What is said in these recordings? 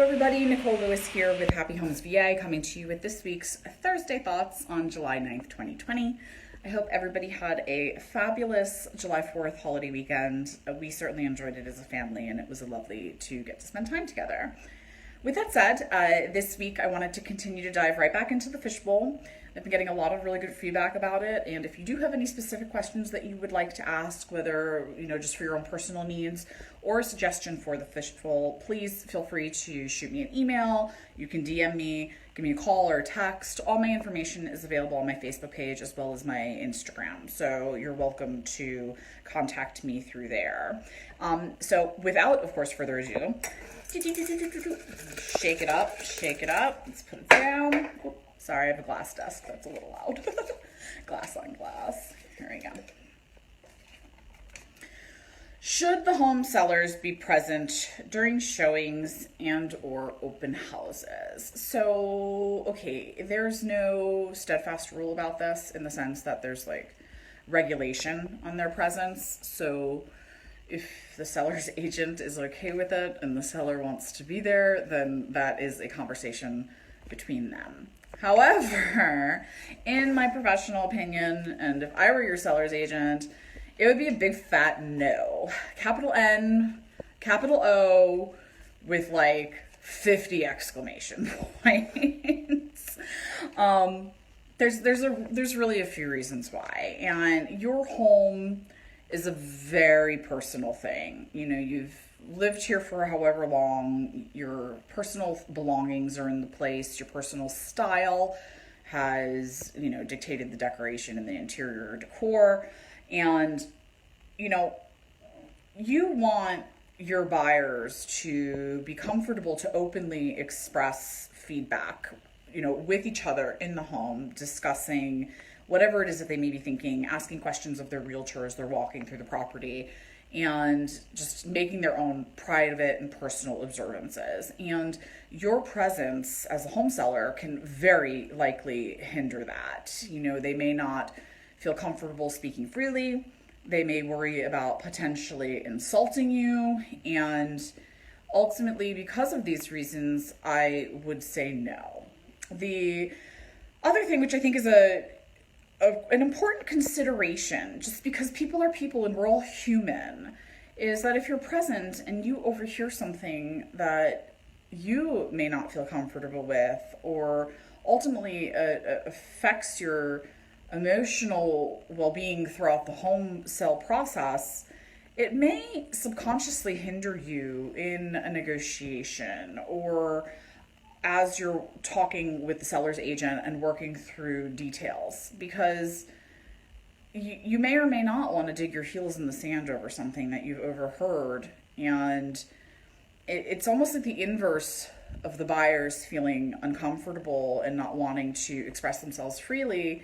everybody, Nicolelewis here with Happy Homes VA, coming to you with this week's Thursday Thoughts on July 9th, 2020. I hope everybody had a fabulous July 4th holiday weekend. We certainly enjoyed it as a family, and it was lovely to get to spend time together. With that said, this week I wanted to continue to dive right back into the fishbowl. I've been getting a lot of really good feedback about it, and if you do have any specific questions that you would like to ask, whether, just for your own personal needs or a suggestion for the fishbowl, please feel free to shoot me an email. You can DM me, give me a call or a text. All my information is available on my Facebook page as well as my Instagram, so you're welcome to contact me through there. So without, of course, further ado, shake it up, let's put it down. Sorry, I have a glass desk. That's a little loud. Glass on glass. Here we go. Should the home sellers be present during showings and or open houses? So, okay, there's no steadfast rule about this in the sense that there's regulation on their presence. So if the seller's agent is okay with it and the seller wants to be there, then that is a conversation between them. However, in my professional opinion, and if I were your seller's agent, it would be a big fat no. Capital N, capital O, with 50 exclamation points. There's really a few reasons why. And your home is a very personal thing. You've lived here for however long, your personal belongings are in the place, your personal style has, dictated the decoration and the interior decor. And, you want your buyers to be comfortable to openly express feedback, with each other in the home, discussing whatever it is that they may be thinking, asking questions of their realtor as they're walking through the property, and just making their own private and personal observances. And your presence as a home seller can very likely hinder that. They may not feel comfortable speaking freely. They may worry about potentially insulting you. And ultimately, because of these reasons, I would say no. The other thing, which I think is an important consideration, just because people are people and we're all human, is that if you're present and you overhear something that you may not feel comfortable with, or ultimately affects your emotional well-being throughout the home sale process, it may subconsciously hinder you in a negotiation or as you're talking with the seller's agent and working through details, because you may or may not want to dig your heels in the sand over something that you've overheard. And it's almost like the inverse of the buyers feeling uncomfortable and not wanting to express themselves freely.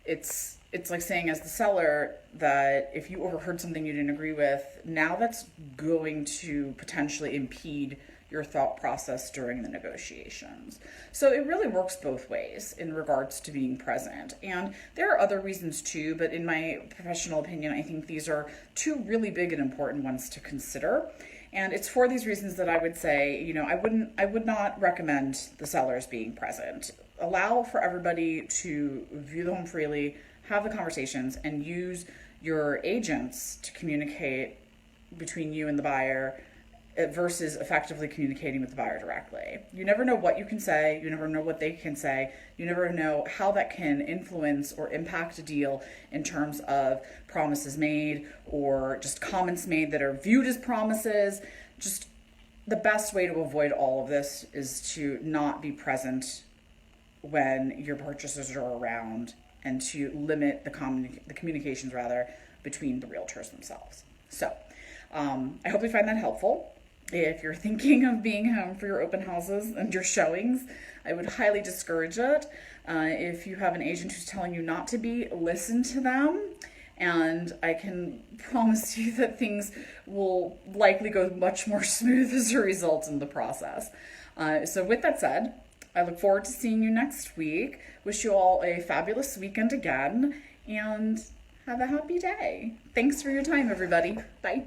It's like saying as the seller that if you overheard something you didn't agree with, now that's going to potentially impede your thought process during the negotiations. So it really works both ways in regards to being present. And there are other reasons too, but in my professional opinion, I think these are two really big and important ones to consider. And it's for these reasons that I would say, I would not recommend the sellers being present. Allow for everybody to view the home freely, have the conversations, and use your agents to communicate between you and the buyer versus effectively communicating with the buyer directly. You never know what you can say. You never know what they can say. You never know how that can influence or impact a deal in terms of promises made or just comments made that are viewed as promises. Just the best way to avoid all of this is to not be present when your purchasers are around, and to limit the communications between the realtors themselves. So I hope you find that helpful. If you're thinking of being home for your open houses and your showings, I would highly discourage it. If you have an agent who's telling you not to be, listen to them. And I can promise you that things will likely go much more smooth as a result in the process. So with that said, I look forward to seeing you next week. Wish you all a fabulous weekend again, and have a happy day. Thanks for your time, everybody. Bye.